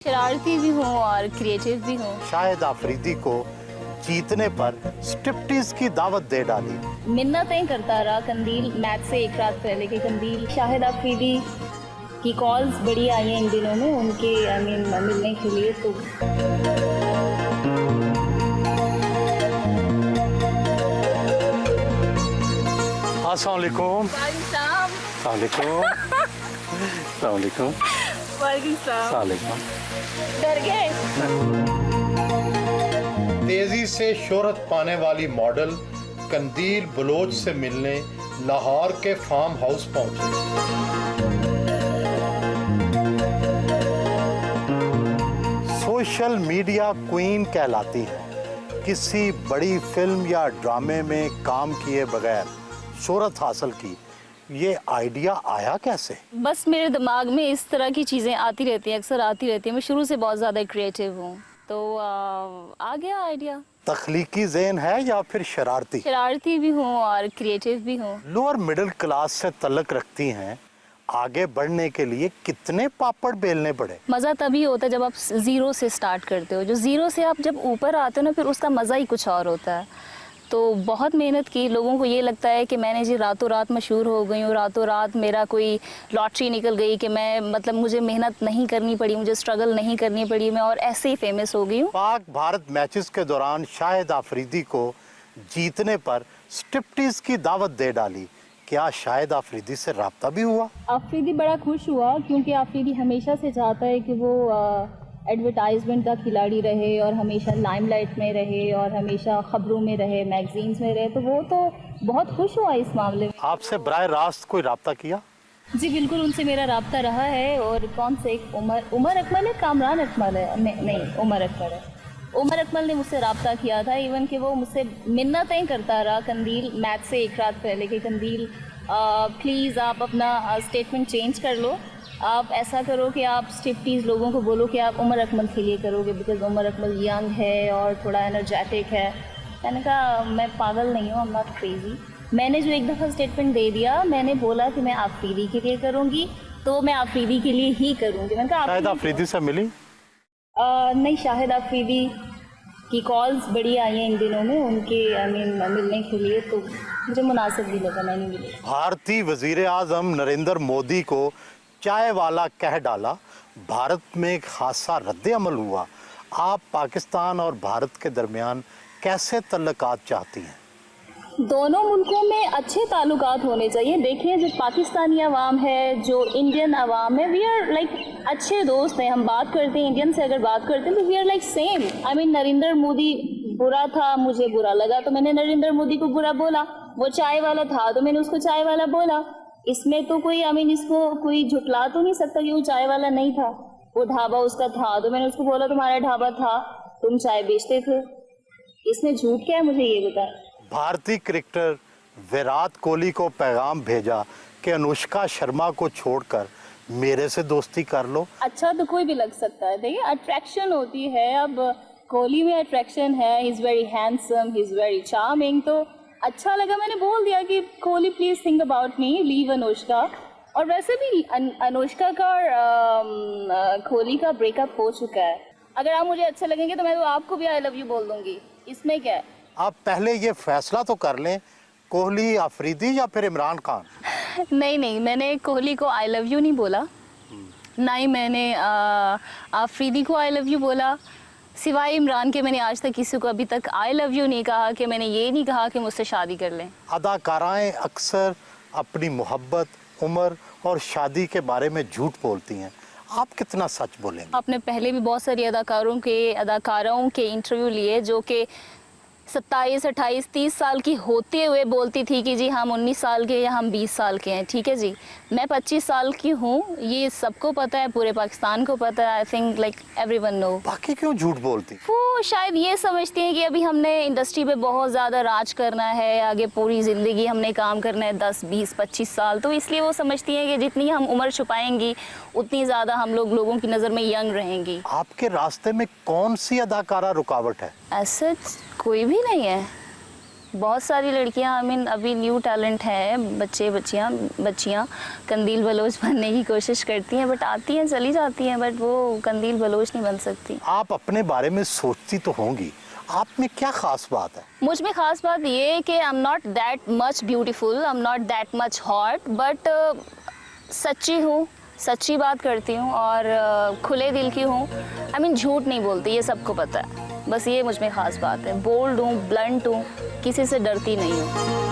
शरारती भी हूँ और क्रिएटिव भी हूँ। शाहिद आफरीदी को जीतने पर स्ट्रिप्टीज की दावत दे डाली। मिन्नतें करता रहा कंदील मैच से एक रात पहले के कंदील। शाहिद आफरीदी की कॉल्स बड़ी आई हैं इन दिनों में उनके मिलने के लिए। तो अस्सलाम वालेकुम। डर गए। तेजी से शोहरत पाने वाली मॉडल कंदील बलोच से मिलने लाहौर के फार्म हाउस पहुंची। सोशल मीडिया क्वीन कहलाती हैं। किसी बड़ी फिल्म या ड्रामे में काम किए बगैर शोहरत हासिल की, ये आइडिया आया कैसे? बस मेरे दिमाग में इस तरह की चीज़ें आती रहती हैं, अक्सर आती रहती हैं। मैं शुरू से बहुत ज़्यादा क्रिएटिव हूँ, तो आ गया आइडिया। तख्लीकी ज़हन है या फिर शरारती? शरारती भी हूँ और क्रिएटिव भी हूँ। लोअर मिडिल क्लास से तल्लुक़ रखती हैं, आगे बढ़ने के लिए कितने पापड़ बेलने पड़े? मज़ा तभी होता है जब आप ज़ीरो से स्टार्ट करते हो। जो ज़ीरो से आप जब ऊपर आते हो ना, फिर उसका मज़ा ही कुछ और होता है। तो बहुत मेहनत की। लोगों को ये लगता है कि मैंने जी रातों रात मशहूर हो गई हूँ, रातों रात मेरा कोई लॉटरी निकल गई कि मैं मुझे मेहनत नहीं करनी पड़ी, मुझे स्ट्रगल नहीं करनी पड़ी, मैं और ऐसे ही फेमस हो गई हूँ। पाक भारत मैचेस के दौरान शाहिद आफरीदी को जीतने पर स्ट्रिप्टीज की दावत दे डाली। क्या शाहिद आफरीदी से राब्ता भी हुआ? आफरीदी बड़ा खुश हुआ, क्योंकि आफरीदी हमेशा से चाहता है कि वो एडवर्टाइजमेंट का खिलाड़ी रहे और हमेशा लाइमलाइट में रहे और हमेशा ख़बरों में रहे, मैगजीन्स में रहे। तो वो तो बहुत खुश हुआ इस मामले में। आपसे बराह रास्त कोई राब्ता किया? जी बिल्कुल, उनसे मेरा राब्ता रहा है। और कौन से एक उमर अकमल है, कामरान अकमल है, नहीं उमर अकमल है। उमर अकमल ने मुझसे राब्ता किया था। इवन कि वो मुझसे मिन्नतें करता रहा कंदील मैच से एक रात पहले कि कंदील प्लीज़ आप अपना स्टेटमेंट चेंज कर लो, आप ऐसा करो कि आप स्ट्रिप्टीज़ लोगों को बोलो कि आप उमर अकमल के लिए करोगे, बिकॉज उमर अकमल यंग है और थोड़ा एनर्जेटिक है। मैंने कहा मैं पागल नहीं हूँ, आई एम नॉट क्रेजी। मैंने जो एक दफ़ा स्टेटमेंट दे दिया, मैंने बोला कि मैं आफरीदी के लिए करूँगी, तो मैं आफरीदी के लिए ही करूँगी। मैंने कहा शाहिद आफरीदी से मिली? नहीं, शाहिद आफरीदी की कॉल्स बड़ी आई हैं इन दिनों में उनके मिलने के लिए। तो मुझे मुनासिब भी लगा, मैंने मिली। भारतीय वज़ीर आज़म नरेंद्र मोदी को चाय वाला कह डाला, भारत में एक हादसा रद्द अमल हुआ। आप पाकिस्तान और भारत के दरमियान कैसे तल्लुकात चाहती हैं? दोनों मुल्कों में अच्छे ताल्लुकात होने चाहिए। देखिए, जो पाकिस्तानी अवाम है, जो इंडियन अवाम है, वी आर लाइक अच्छे दोस्त हैं। हम बात करते हैं, इंडियन से अगर बात करते हैं तो we are like same. Narendra Modi बुरा था, मुझे बुरा लगा तो मैंने नरेंद्र मोदी को बुरा बोला। वो चाय वाला था तो मैंने उसको चाय वाला बोला। इसमें तो कोई इसको कोई झुटला तो नहीं सकता कि वो चाय वाला नहीं था। वो ढाबा उसका था तो मैंने उसको बोला तुम्हारा ढाबा था, तुम चाय बेचते थे। इसमें झूठ क्या है, मुझे ये बताएं। भारतीय क्रिकेटर विराट कोहली को पैगाम भेजा कि अनुष्का शर्मा को छोड़कर मेरे से दोस्ती कर लो। अच्छा तो कोई भी लग सकता है। देखिए, अट्रैक्शन होती है। अब कोहली में अट्रैक्शन है, he is very handsome, he is very charming. तो अच्छा लगा, मैंने बोल दिया कि Kohli please think about me, leave Anushka. और वैसे भी अनुष्का का और कोहली का ब्रेकअप हो चुका है। अगर आप मुझे अच्छे लगेंगे तो मैं तो आपको भी आई लव यू बोल दूंगी, इसमें क्या है। आप पहले ये फैसला तो कर लें, कोहली आफरीदी या फिर इमरान खान? नहीं, मैंने कोहली को आई लव यू नहीं बोला, ना ही मैंने आफरीदी को आई लव यू बोला। सिवाय इमरान के मैंने आज तक किसी को अभी तक आई लव यू नहीं कहा। कि मैंने ये नहीं कहा कि मुझसे शादी कर लें। अदाकाराएं अक्सर अपनी मोहब्बत, उम्र और शादी के बारे में झूठ बोलती हैं, आप कितना सच बोलेंगे? आपने पहले भी बहुत सारी अदाकारों के इंटरव्यू लिए जो कि 27, 28, 30 साल की होते हुए बोलती थी कि जी हम 19 साल के या हम 20 साल के हैं। ठीक है जी, मैं 25 साल की हूँ, ये सबको पता है, पूरे पाकिस्तान को पता है। I think like everyone know. बाकी क्यों झूठ बोलती? वो शायद ये समझती हैं कि अभी हमने इंडस्ट्री पे बहुत ज़्यादा राज करना है, आगे पूरी ज़िंदगी हमने काम करना है, 10, 20, 25 साल। तो इसलिए वो समझती हैं कि जितनी हम उम्र छुपाएंगी उतनी ज़्यादा हम लोगों की नज़र में यंग रहेंगी। आपके रास्ते में कौन सी अदाकारा रुकावट है? ऐसा कोई भी नहीं है। बहुत सारी लड़कियां आई मीन अभी न्यू टैलेंट है, बच्चियां कंदील बलोच बनने की कोशिश करती हैं, बट आती हैं चली जाती हैं, बट वो कंदील बलोच नहीं बन सकती। आप अपने बारे में सोचती तो होंगी, आप में क्या खास बात है? मुझ में ख़ास बात ये है कि I am not that much beautiful, I am not that much hot, but सच्ची हूँ, सच्ची बात करती हूँ और खुले दिल की हूँ। आई मीन झूठ नहीं बोलती, ये सबको पता है। बस ये मुझ में ख़ास बात है। बोल्ड हूँ, ब्लंट हूँ, किसी से डरती नहीं हूँ।